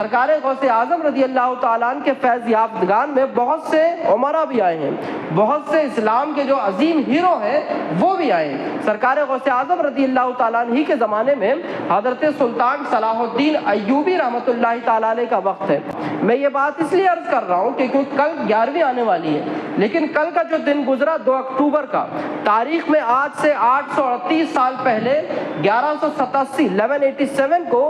سرکار غوث اعظم رضی اللہ تعالیٰ عنہ کے فیض یافتگان میں بہت سے عمرا بھی آئے ہیں، بہت سے اسلام کے جو عظیم ہیرو ہیں وہ بھی آئے ہیں۔ سرکار غوث اعظم رضی اللہ تعالیٰ عنہ کے زمانے میں حضرت سلطان صلاح الدین ایوبی رحمۃ اللہ تعالیٰ علیہ کا وقت ہے۔ میں یہ بات اس لیے عرض کر رہا ہوں کہ کیونکہ کل 11ویں آنے والی ہے، لیکن کل کا جو دن گزرا 2 اکتوبر کا، تاریخ میں آج سے 838 سال پہلے 1187 کو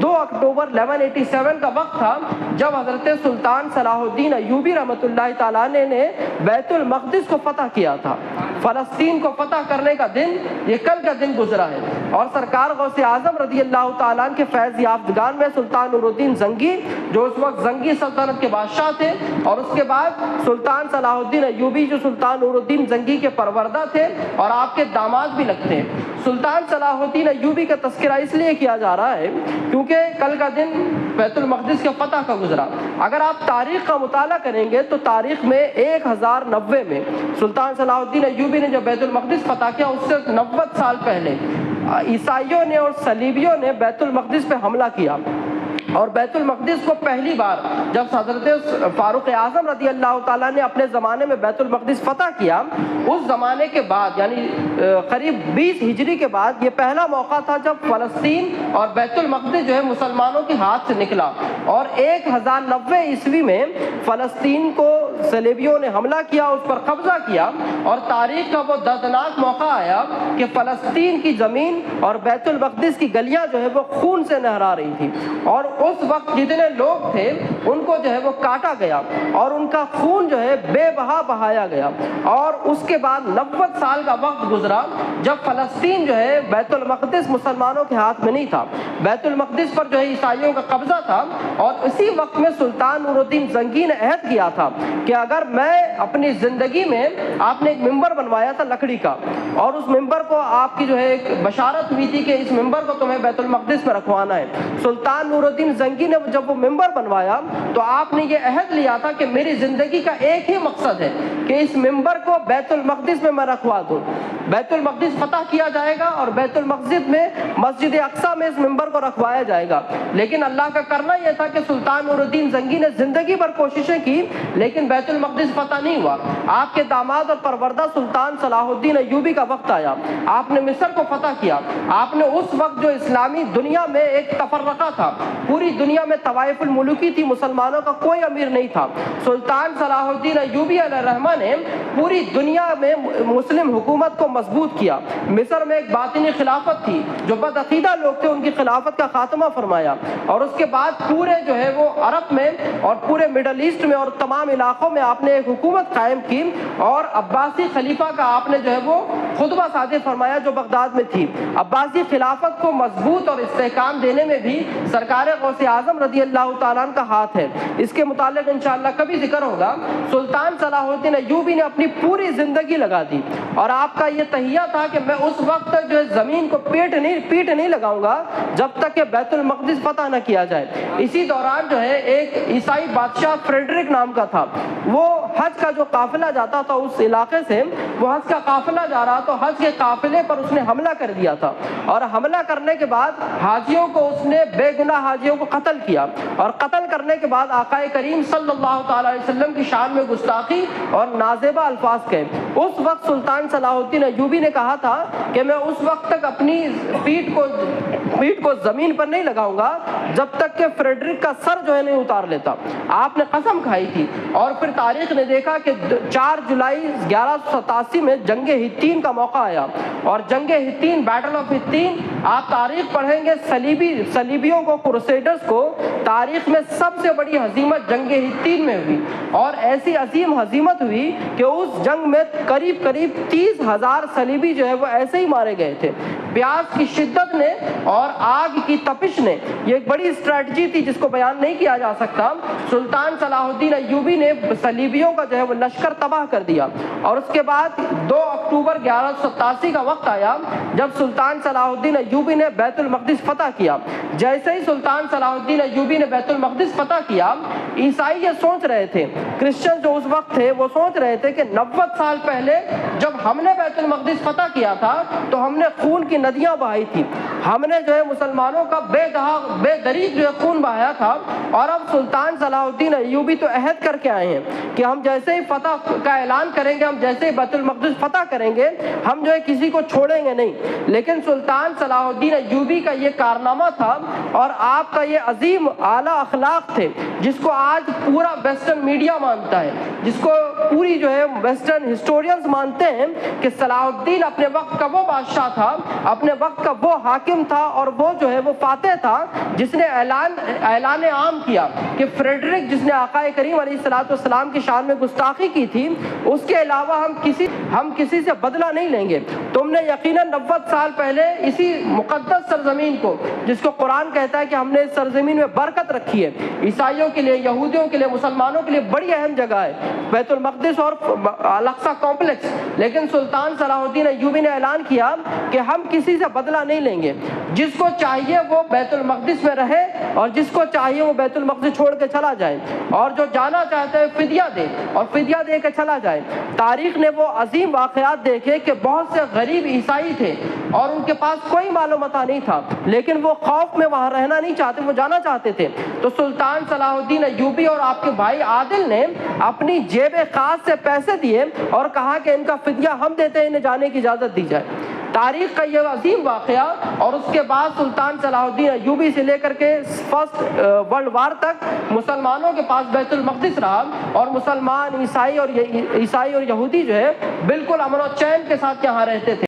2 اکتوبر 1187 کا وقت تھا جب حضرت سلطان صلاح الدین ایوبی رحمۃ اللہ تعالیٰ نے بیت المقدس کو فتح کیا تھا۔ فلسطین کو فتح کرنے کا دن یہ کل کا دن گزرا ہے، اور سرکار غوث اعظم رضی اللہ تعالیٰ عنہ کے فیض یافتگان میں سلطان نور الدین زنگی جو اس وقت زنگی سلطنت کے بادشاہ تھے، اور اس کے بعد سلطان صلاح الدین ایوبی جو سلطان نور الدین زنگی کے پروردہ تھے اور آپ کے داماد بھی لگتے ہیں۔ سلطان صلاح الدین ایوبی کا تذکرہ اس لیے کیا جا رہا ہے کیونکہ کل کا دن بیت المقدس کے فتح کا گزرا۔ اگر آپ تاریخ کا مطالعہ کریں گے تو تاریخ میں 1090 میں سلطان صلاح الدین ایوبی نے جب بیت المقدس فتح کیا، اس سے 90 سال پہلے عیسائیوں نے اور صلیبیوں نے بیت المقدس پہ حملہ کیا، اور بیت المقدس کو پہلی بار جب حضرت فاروق اعظم رضی اللہ تعالیٰ نے اپنے زمانے میں بیت المقدس فتح کیا، اس زمانے کے بعد یعنی قریب 20 ہجری کے بعد یہ پہلا موقع تھا جب فلسطین اور بیت المقدس جو ہے مسلمانوں کے ہاتھ سے نکلا، اور 1090 عیسوی میں فلسطین کو صلیبیوں نے حملہ کیا، اس پر قبضہ کیا، اور تاریخ کا وہ دردناک موقع آیا کہ فلسطین کی زمین اور بیت المقدس کی گلیاں جو ہے وہ خون سے نہرا رہی تھی، اور اس وقت جتنے لوگ تھے ان کو جو ہے وہ کاٹا گیا اور ان کا خون جو ہے بے بہا بہایا گیا۔ اور اس کے بعد 90 سال کا وقت گزرا جب فلسطین جو ہے بیت المقدس مسلمانوں کے ہاتھ میں نہیں تھا، بیت المقدس پر جو ہے عیسائیوں کا قبضہ تھا، اور اسی وقت میں سلطان نور الدین زنگی نے عہد کیا تھا کہ اگر میں اپنی زندگی میں، آپ نے ایک ممبر بنوایا تھا لکڑی کا، اور اس ممبر کو آپ کی جو ہے ایک بشارت ہوئی تھی کہ اس ممبر کو تمہیں بیت المقدس میں رکھوانا ہے۔ سلطان نور الدین زنگی نے جب وہ ممبر بنوایا تو آپ نے یہ عہد لیا تھا کہ میری زندگی کا ایک ہی مقصد ہے کہ اس ممبر کو بیت المقدس میں رکھوا دوں۔ بیت المقدس فتح کیا جائے گا اور بیت المقدس میں مسجد اقصیٰ میں اس ممبر کو رکھوایا جائے گا، لیکن اللہ کا کرنا یہ تھا کہ سلطان نور الدین زنگی نے زندگی بھر کوششیں کی لیکن بیت المقدس فتح نہیں ہوا۔ آپ کے داماد اور پروردہ سلطان صلاح الدین ایوبی کا وقت آیا، آپ نے مصر کو فتح کیا۔ آپ نے اس وقت جو اسلامی دنیا میں ایک تفرقہ تھا، پوری دنیا میں طوائف الملوکی تھی، مسلمانوں کا کوئی امیر نہیں تھا، سلطان صلاح الدین ایوبی علیہ الرحمہ نے پوری دنیا میں مسلم حکومت کو مضبوط کیا۔ مصر میں ایک باطنی خلافت تھی، جو بدعقیدہ لوگ تھے ان کی خلافت کا خاتمہ فرمایا، اور اس کے بعد پورے جو ہے وہ عرب میں اور پورے مڈل ایسٹ میں اور تمام علاقوں میں آپ نے ایک حکومت قائم کی، اور عباسی خلیفہ کا آپ نے جو ہے وہ خطبہ صادر فرمایا جو بغداد میں تھی۔ عباسی خلافت کو مضبوط اور استحکام دینے میں بھی سرکار غوث اعظم رضی اللہ تعالیٰ عنہ کا ہاتھ ہے، اس کے متعلق انشاءاللہ کبھی ذکر ہوگا۔ سلطان صلاح الدین ایوبی نے اپنی پوری زندگی لگا دی، اور آپ کا یہ تہیہ تھا کہ میں اس وقت تک جو ہے زمین کو پیٹ نہیں لگاؤں گا جب تک کہ بیت المقدس فتح نہ کیا جائے۔ اسی دوران جو ہے ایک عیسائی بادشاہ فریڈرک نام کا تھا، وہ حج کا جو قافلہ جاتا تھا اس علاقے سے، وہ حج کا قافلہ جا رہا تو حج کے قافلے پر اس نے حملہ کر دیا تھا، اور حملہ کرنے کے بعد حاجیوں کو اس نے بے گناہ حاجیوں کو قتل کیا، اور قتل کرنے کے بعد آقا کریم صلی اللہ تعالی علیہ وسلم کی شان میں گستاخی اور نازیبہ الفاظ کہے۔ اس وقت سلطان صلاح الدین ایوبی نے کہا تھا کہ میں اس وقت تک اپنی پیٹھ کو زمین پر نہیں لگاؤں گا جب تک کہ فریڈرک کا سر جو ہے نہیں اتار لیتا۔ آپ نے قسم کھائی تھی، اور پھر تاریخ نے دیکھا کہ 4 جولائی 1187 میں جنگ ہتین کا موقع آیا، اور جنگ ہتین، بیٹل آف ہتین، آپ تاریخ پڑھیں گے، صلیبیوں کو، کروسیڈرز کو تاریخ میں سب سے بڑی ہزیمت جنگ ہتین میں ہوئی، اور ایسی عظیم ہزیمت ہوئی کہ اس جنگ میں قریب 30,000 صلیبی جو ہے وہ ایسے ہی مارے گئے تھے۔ پیاس کی شدت نے اور آگ کی تپش نے، یہ ایک بڑی اسٹریٹجی تھی جس کو بیان نہیں کیا جا سکتا۔ سلطان صلاح الدین ایوبی نے صلیبیوں کا جو ہے وہ لشکر تباہ کر دیا، اور اس کے بعد 2 اکتوبر 1187 کا وقت آیا جب سلطان صلاح الدین ایوبی نے بیت المقدس فتح کیا۔ جیسے ہی سلطان صلاح الدین ایوبی نے بیت المقدس فتح کیا، عیسائی یہ سوچ رہے تھے، کرسچن جو اس وقت تھے وہ سوچ رہے تھے کہ 90 سال پہلے جب ہم نے بیت المقدس فتح کیا تھا تو ہم نے خون کی ندیاں بہائی تھی، ہم نے جو ہے مسلمانوں کا بے دریغ جو ہے خون بہایا تھا، اور اب سلطان صلاح الدین ایوبی تو عہد کر کے آئے ہیں کہ ہم جیسے ہی فتح کا اعلان کریں گے، ہم جیسے ہی بیت المقدس فتح کریں گے، ہم جو ہے کسی کو چھوڑیں گے نہیں۔ لیکن سلطان صلاح الدین ایوبی کا یہ کارنامہ تھا اور آپ کا یہ عظیم اعلیٰ اخلاق تھے جس کو آج پورا ویسٹرن میڈیا مانتا ہے، جس کو پوری جو ہے ویسٹرن ہسٹورینز مانتے ہیں کہ صلاح الدین اپنے وقت کا وہ بادشاہ تھا، اپنے وقت کا وہ حاکم تھا، اور وہ جو ہے وہ فاتح تھا جس نے اعلان عام کیا کہ فریڈرک جس نے آقا کریم علیہ الصلوۃ والسلام کی شان میں گستاخی کی تھی، اس کے علاوہ ہم کسی سے بدلہ نہیں لیں گے۔ تم نے یقیناً 90 سال پہلے اسی مقدس سرزمین کو، جس کو قرآن کہتا ہے کہ ہم نے اس سرزمین میں برکت رکھی ہے، عیسائیوں کے لیے، یہودیوں کے لیے، مسلمانوں کے لیے بڑی اہم جگہ ہے بیت المقدس اور الاقصی کمپلیکس، لیکن سلطان صلاح الدین ایوبی نے اعلان کیا کہ ہم کسی سے بدلہ نہیں لیں گے، جس کو چاہیے وہ بیت المقدس میں رہے اور جس کو چاہیے وہ بیت المقدس چھوڑ کے چلا جائے، اور جو جانا چاہتا ہے فدیہ دے اور فدیہ دے کے چلا جائے۔ تاریخ نے وہ عظیم واقعات دیکھے کہ بہت سے غریب عیسائی تھے اور ان کے پاس کوئی مال و متاع نہیں تھا، لیکن وہ خوف میں وہاں رہنا نہیں چاہتے، وہ جانا چاہتے تھے۔ تو سلطان صلاح الدین ایوبی اور آپ کے بھائی عادل نے اپنی جیب خاص سے پیسے دیے اور کہا کہ ان کا فدیہ ہم دیتے ہیں، انہیں جانے کی اجازت دی جائے۔ تاریخ کا یہ عظیم واقعہ، اور اس کے بعد سلطان صلاح الدین ایوبی سے لے کر کے فرسٹ ورلڈ وار تک مسلمانوں کے پاس بیت المقدس رہا، اور مسلمان، عیسائی اور یہودی جو ہے بالکل امن و چین کے ساتھ یہاں رہتے تھے۔